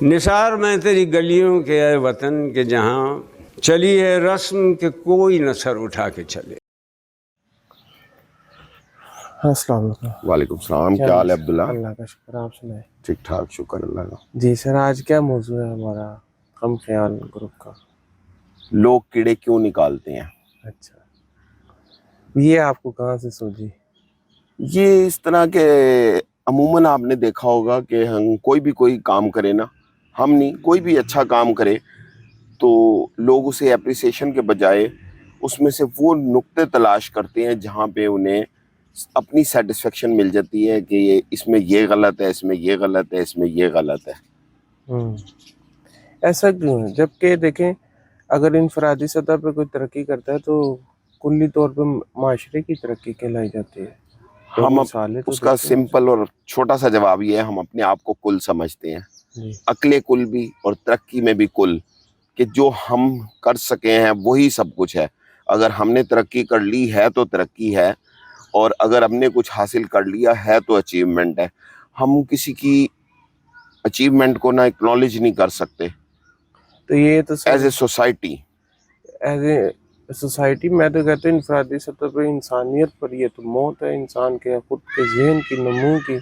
نثار میں تیری گلیوں کے اے وطن کے جہاں چلی ہے رسم کہ کوئی نہ سر اٹھا کے چلے. السلام علیکم. وعلیکم السلام. کیا حال ہے عبداللہ؟ اللہ کا شکر, آپ سنائیں. ٹھیک ٹھاک, شکر اللہ کا. جی سر, آج کیا موضوع ہے ہمارا ہم خیال گروپ کا؟ لوگ کیڑے کیوں نکالتے ہیں. اچھا, یہ آپ کو کہاں سے سوچی؟ یہ اس طرح کے عموماً آپ نے دیکھا ہوگا کہ ہم کوئی کام کرے نا, ہم نہیں, کوئی بھی اچھا کام کرے تو لوگ اسے اپریسیشن کے بجائے اس میں سے وہ نقطے تلاش کرتے ہیں جہاں پہ انہیں اپنی سیٹسفیکشن مل جاتی ہے کہ یہ اس میں یہ غلط ہے, اس میں یہ غلط ہے, اس میں یہ غلط ہے. ایسا کیوں ہے؟ جبکہ دیکھیں اگر انفرادی سطح پہ کوئی ترقی کرتا ہے تو کلی طور پہ معاشرے کی ترقی کہلائی جاتی ہے. تو ہم مثالیں تو اس کا دیکھتے ہیں. سمپل اور چھوٹا سا جواب یہ ہے, ہم اپنے آپ کو کل سمجھتے ہیں, جی عقل کل بھی اور ترقی میں بھی کل, کہ جو ہم کر سکے ہیں وہی سب کچھ ہے. اگر ہم نے ترقی کر لی ہے تو ترقی ہے, اور اگر ہم نے کچھ حاصل کر لیا ہے تو اچیومنٹ ہے. ہم کسی کی اچیومنٹ کو نہ اکنالج نہیں کر سکتے تو یہ تو sir as a society. As a society میں تو کہتا ہوں انفرادی سطح پہ انسانیت پر یہ تو موت ہے انسان کے خود کے ذہن کی نمو کی,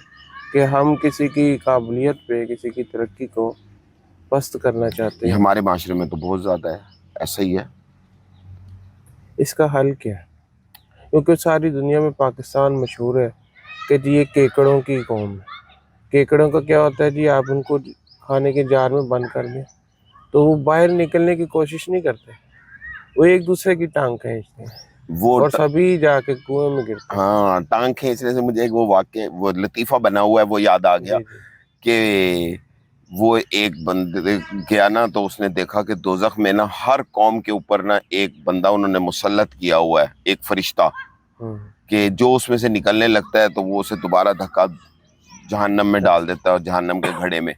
کہ ہم کسی کی قابلیت پہ کسی کی ترقی کو پست کرنا چاہتے یہ ہیں. ہمارے معاشرے میں تو بہت زیادہ ہے, ایسا ہی ہے. اس کا حل کیا ہے؟ کیونکہ ساری دنیا میں پاکستان مشہور ہے کہ جی یہ کیکڑوں کی قوم ہے. کیکڑوں کا کیا ہوتا ہے جی, آپ ان کو کھانے کے جار میں بند کر دیں تو وہ باہر نکلنے کی کوشش نہیں کرتے, وہ ایک دوسرے کی ٹانگ کھینچتے ہیں وہ اور سبھی جا کے کنویں میں گرتے ہیں. ہاں, ٹانگ کھینچنے سے مجھے ایک وہ واقعہ, وہ لطیفہ بنا ہوا ہے وہ یاد آ گیا جی جی کہ وہ ایک بندے گیا نا تو اس نے دیکھا کہ دوزخ میں نا ہر قوم کے اوپر نا ایک بندہ انہوں نے مسلط کیا ہوا ہے, ایک فرشتہ, کہ جو اس میں سے نکلنے لگتا ہے تو وہ اسے دوبارہ دھکا جہنم میں ڈال دیتا ہے, اور جہنم کے گھڑے میں.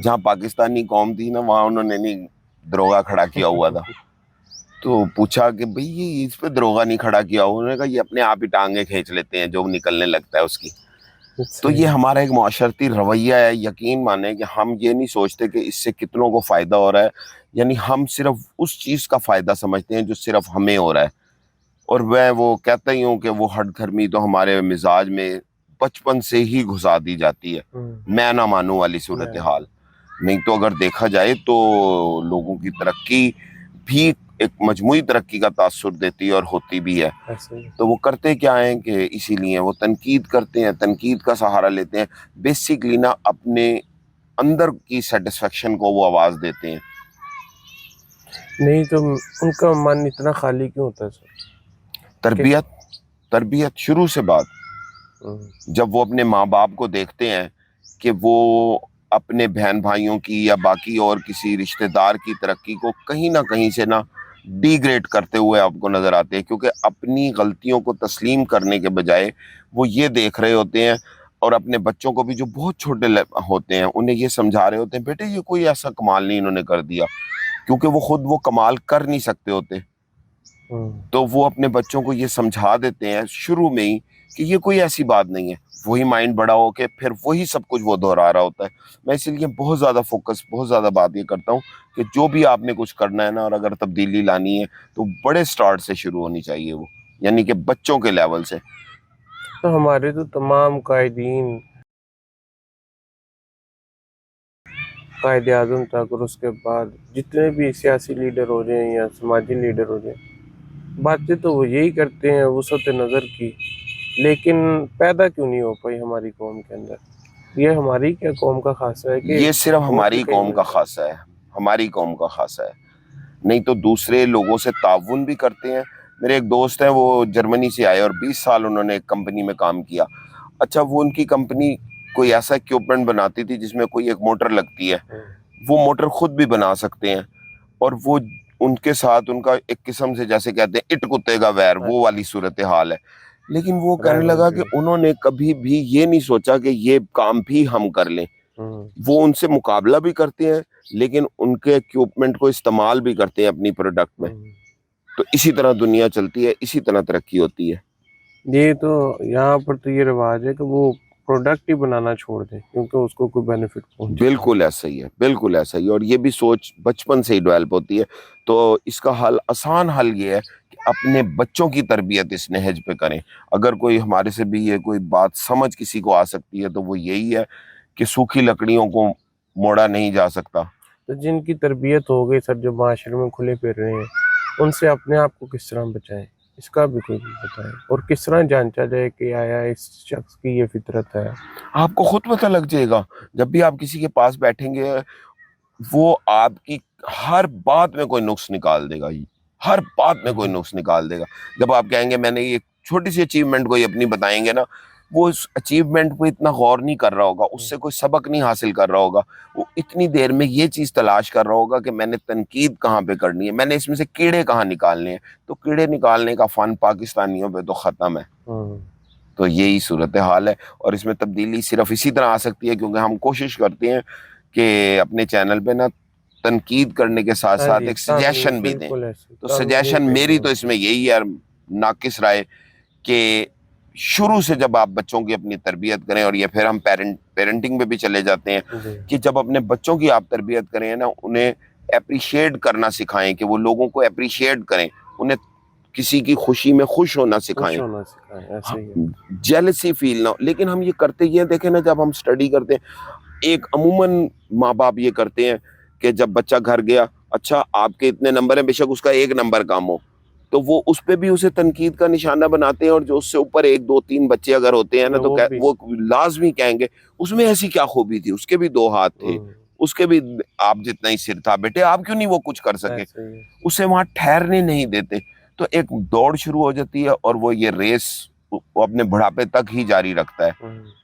جہاں پاکستانی قوم تھی نا وہاں انہوں نے نہیں دروگا کھڑا کیا ہوا تھا. تو پوچھا کہ بھئی یہ اس پہ دروگا نہیں کھڑا کیا ہوا, انہوں نے کہا یہ اپنے آپ ہی ٹانگیں کھینچ لیتے ہیں جو نکلنے لگتا ہے اس کی. تو یہ ہمارا ایک معاشرتی رویہ ہے. یقین مانیں کہ ہم یہ نہیں سوچتے کہ اس سے کتنوں کو فائدہ ہو رہا ہے, یعنی ہم صرف اس چیز کا فائدہ سمجھتے ہیں جو صرف ہمیں ہو رہا ہے. اور وہ کہتا ہی ہوں کہ وہ ہٹ دھرمی تو ہمارے مزاج میں بچپن سے ہی گھسا دی جاتی ہے, میں نہ مانوں والی صورتحال. نہیں تو اگر دیکھا جائے تو لوگوں کی ترقی بھی ایک مجموعی ترقی کا تاثر دیتی ہے اور ہوتی بھی ہے. تو وہ کرتے کیا ہیں کہ اسی لیے وہ تنقید کرتے ہیں, تنقید کا سہارا لیتے ہیں, بیسکلی نا اپنے اندر کی سیٹسفیکشن کو وہ آواز دیتے ہیں. نہیں تو ان کا من اتنا خالی کیوں ہوتا ہے سر؟ تربیت شروع سے بات, جب وہ اپنے ماں باپ کو دیکھتے ہیں کہ وہ اپنے بہن بھائیوں کی یا باقی اور کسی رشتہ دار کی ترقی کو کہیں نہ کہیں سے نا ڈی گریڈ کرتے ہوئے آپ کو نظر آتے ہیں, کیونکہ اپنی غلطیوں کو تسلیم کرنے کے بجائے وہ یہ دیکھ رہے ہوتے ہیں, اور اپنے بچوں کو بھی جو بہت چھوٹے ہوتے ہیں انہیں یہ سمجھا رہے ہوتے ہیں بیٹے یہ کوئی ایسا کمال نہیں انہوں نے کر دیا, کیونکہ وہ خود وہ کمال کر نہیں سکتے ہوتے. تو وہ اپنے بچوں کو یہ سمجھا دیتے ہیں شروع میں ہی کہ یہ کوئی ایسی بات نہیں ہے. وہی مائنڈ بڑا ہو کے پھر وہی سب کچھ وہ دہرا رہا ہوتا ہے. میں اسی لیے بہت زیادہ بات یہ کرتا ہوں کہ جو بھی آپ نے کچھ کرنا ہے نا, اور اگر تبدیلی لانی ہے تو بڑے سٹارٹ سے شروع ہونی چاہیے, وہ یعنی کہ بچوں کے لیول سے. تو ہمارے تو تمام قائد اعظم تک اور اس کے بعد جتنے بھی سیاسی لیڈر ہو جائیں یا سماجی لیڈر ہو جائیں, باتیں تو وہ یہی کرتے ہیں وسعت نظر کی, لیکن پیدا کیوں نہیں ہو پائی ہماری قوم کے اندر؟ یہ ہماری کیا قوم کا خاصہ ہے کہ یہ صرف ووٹ بھی ہماری کہیں قوم کا ملتا خاصہ ہے, ہماری قوم کا خاصہ ہے, نہیں تو دوسرے لوگوں سے تعاون بھی کرتے ہیں. میرے ایک دوست ہیں وہ جرمنی سے آئے اور 20 سال انہوں نے ایک کمپنی میں کام کیا. اچھا, وہ ان کی کمپنی کوئی ایسا اکوپمنٹ بناتی تھی جس میں کوئی ایک موٹر لگتی ہے, وہ موٹر خود بھی بنا سکتے ہیں, اور وہ ان کے ساتھ ان کا ایک قسم سے جیسے کہتے ہیں اٹ کتے کا ویر, وہ والی صورتحال ہے. لیکن وہ کہنے لگا کہ انہوں نے کبھی بھی یہ نہیں سوچا کہ یہ کام بھی ہم کر لیں. وہ ان سے مقابلہ بھی کرتے ہیں لیکن ان کے اکوپمنٹ کو استعمال بھی کرتے ہیں اپنی پروڈکٹ میں. تو اسی طرح دنیا چلتی ہے, اسی طرح ترقی ہوتی ہے. یہ تو یہاں پر تو یہ رواج ہے کہ وہ प्रोडक्ट ही बनाना छोड़ दें क्योंकि उसको कोई बेनिफिट पहुंचे। बिल्कुल ऐसा ही है, बिल्कुल ऐसा ही है। और ये भी सोच बचपन से ही डेवलप होती है। तो इसका हल, आसान हल ये है कि अपने बच्चों की तरबियत इस नहज पे करें। अगर कोई हमारे से भी ये कोई बात समझ किसी को आ सकती है तो वो यही है कि सूखी लकड़ियों को मोड़ा नहीं जा सकता। तो जिनकी तरबियत हो गई सर, जो माशरे में खुले फिर रहे हैं, उनसे अपने आप को किस तरह बचाएं, इसका भी कोई बताएं। और किस तरह जांचा जाए कि आया इस शख्स की ये फितरत है। आपको खुद पता लग जाएगा। जब भी आप किसी के पास बैठेंगे, वो आपकी हर बात में कोई नुक्स निकाल देगा ही, हर बात में कोई नुक्स निकाल देगा। जब आप कहेंगे मैंने ये छोटी सी अचीवमेंट कोई अपनी बताएंगे ना, वो उस अचीवमेंट को इतना गौर नहीं कर रहा होगा, उससे कोई सबक नहीं हासिल कर रहा होगा। वो इतनी देर में ये चीज तलाश कर रहा होगा कि मैंने तनकीद कहाँ पे करनी है, मैंने इसमें से कीड़े कहाँ निकालने हैं। तो कीड़े निकालने का फन पाकिस्तानियों पे तो खत्म है। तो यही सूरत हाल है। और इसमें तब्दीली सिर्फ इसी तरह आ सकती है क्योंकि हम कोशिश करते हैं कि अपने चैनल पे ना तनकीद करने के साथ साथ एक सजेशन भी दें। तो सजेशन मेरी तो इसमें यही है, नाकिस राय, कि शुरू से जब आप बच्चों की अपनी तरबियत करें, और ये फिर हम पेरेंटिंग पे भी चले जाते हैं कि जब अपने बच्चों की आप तरबियत करें ना, उन्हें अप्रिशिएट करना सिखाएं, कि वो लोगों को अप्रिशिएट करें, उन्हें किसी की खुशी में खुश होना सिखाएं, जेलसी फील ना हो। लेकिन हम ये करते ये देखें ना, जब हम स्टडी करते हैं, एक अमूमन माँ बाप ये करते हैं कि जब बच्चा घर गया, अच्छा आपके इतने नंबर हैं, बेशक उसका एक नंबर कम हो, तो वो उस पे भी उसे तनकीद का निशाना बनाते हैं। और जो उससे ऊपर 1 2 3 बच्चे अगर होते हैं ना, तो वो लाजमी कहेंगे उसमें ऐसी क्या खूबी थी, उसके भी 2 हाथ थे, उसके भी आप जितना ही सिर था, बेटे आप क्यों नहीं वो कुछ कर सके। उसे वहां ठहरने नहीं देते। तो एक दौड़ शुरू हो जाती है और वो ये रेस वो अपने बुढ़ापे तक ही जारी रखता है।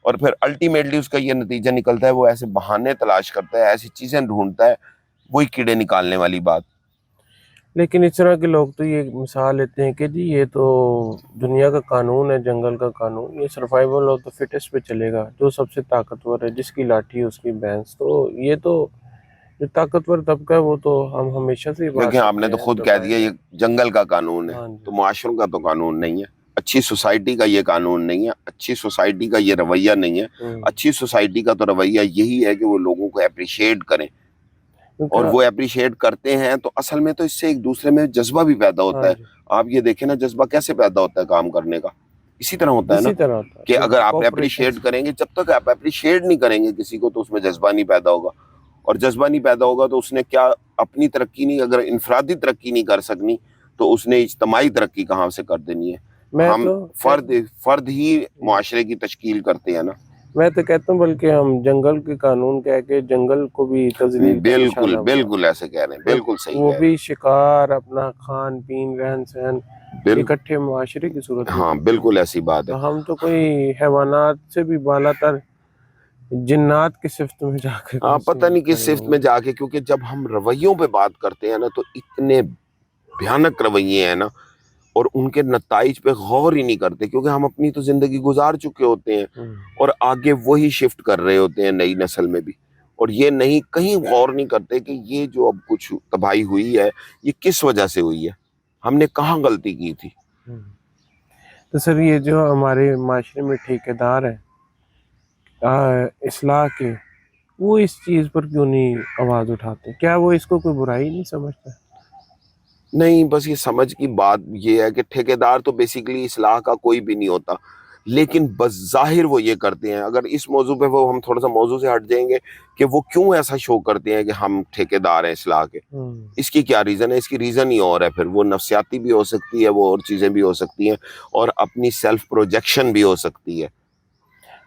और फिर अल्टीमेटली उसका ये नतीजा निकलता है, वो ऐसे बहाने तलाश करता है, ऐसी चीजें ढूंढता है, वही कीड़े निकालने वाली बात। लेकिन इस तरह के लोग तो ये मिसाल लेते हैं कि जी ये तो दुनिया का कानून है, जंगल का कानून, ये सर्वाइवल ऑफ द फिटेस्ट पे चलेगा, जो सबसे ताकतवर है, जिसकी लाठी है उसकी भैंस। तो ये तो जो ताकतवर तबका है वो तो हम हमेशा से देखिए, आपने तो खुद कह दिया ये जंगल का कानून है, तो मुआशरों का तो कानून नहीं है। अच्छी सोसाइटी का ये कानून नहीं है, अच्छी सोसाइटी का ये रवैया नहीं है। अच्छी सोसाइटी का तो रवैया यही है कि वो लोगों को अप्रिशिएट करें, और वो अप्रिशिएट करते हैं तो असल में तो इससे एक दूसरे में जज्बा भी पैदा होता है। आप ये देखें ना, जज्बा कैसे पैदा होता है काम करने का, इसी तरह होता है ना, कि अगर आप अप्रिशिएट करेंगे, जब तक आप अप्रिशिएट नहीं करेंगे किसी को, तो उसमें जज्बा नहीं पैदा होगा। और जज्बा नहीं पैदा होगा तो उसने क्या अपनी तरक्की नहीं, अगर इनफरादी तरक्की नहीं कर सकनी, तो उसने इज्तमाही तरक्की कहाँ से कर देनी है। हम फर्द ही मुआशरे की तश्कील करते हैं ना। मैं तो कहता हूँ बल्कि हम जंगल के कानून कह के जंगल को भी तजलील, बिल्कुल बिल्कुल ऐसे कह रहे हैं, बिल्कुल सही। वो भी शिकार, अपना खान पीन, रहन सहन इकट्ठे मुआशरे की सूरत। हाँ बिल्कुल ऐसी बात है। तो हम तो कोई हैवानात से भी बालातर जिन्नात की सिफ्त में जाके, पता नहीं किस सिफ्त में जाके, क्योंकि जब हम रवैयों पे बात करते हैं ना, तो इतने भयानक रवैये हैं ना, और उनके नताइज पे गौर ही नहीं करते, क्योंकि हम अपनी तो जिंदगी गुजार चुके होते हैं और आगे वही शिफ्ट कर रहे होते हैं नई नस्ल में भी। और ये नहीं, कहीं गौर नहीं करते कि ये जो अब कुछ तबाही हुई है, ये किस वजह से हुई है, हमने कहाँ गलती की थी। तो सर ये जो हमारे माशरे में ठेकेदार है इस्लाह के, वो इस चीज पर क्यों नहीं आवाज उठाते? क्या वो इसको कोई बुराई नहीं समझता? नहीं, बस ये समझ की बात ये है कि ठेकेदार तो बेसिकली इस्लाह का कोई भी नहीं होता, लेकिन बस जाहिर वो ये करते हैं। अगर इस मौजू पे वो हम थोड़ा सा मौजू से हट जाएंगे कि वो क्यों ऐसा शो करते हैं कि हम ठेकेदार हैं इस्लाह के, इसकी क्या रीज़न है? इसकी रीज़न ही और है, फिर वो नफ्सियाती भी हो सकती है, वो और चीज़ें भी हो सकती हैं, और अपनी सेल्फ प्रोजेक्शन भी हो सकती है।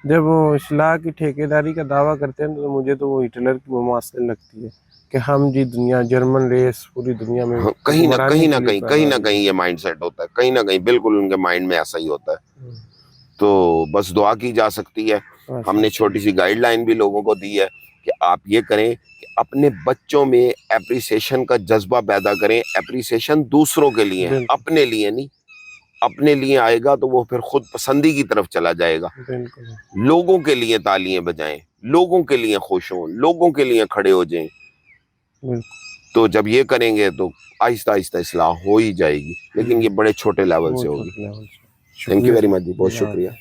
जब वो इस्लाह की ठेकेदारी का दावा करते हैं तो मुझे तो वो हिटलर की मुमासिल लगती है कि हम जी दुनिया, जर्मन रेस पूरी दुनिया में कहीं ना कहीं ये माइंड सेट होता है, कहीं ना कहीं बिल्कुल उनके माइंड में ऐसा ही होता है। तो बस दुआ की जा सकती है। हमने छोटी सी गाइडलाइन भी लोगों को दी है कि आप ये करें कि अपने बच्चों में एप्रिसिएशन का जज्बा पैदा करें। एप्रिसिएशन दूसरों के लिए, अपने लिए नहीं। अपने लिए आएगा तो वो फिर खुद पसंदी की तरफ चला जाएगा। लोगों के लिए तालियां बजाएं, लोगों के लिए खुश हों, लोगों के लिए खड़े हो जाएं। तो जब ये करेंगे तो आहिस्ता आहिस्ता इस्लाह हो ही जाएगी, लेकिन ये बड़े छोटे लेवल से होगी। थैंक यू वेरी मच जी, बहुत शुक्रिया।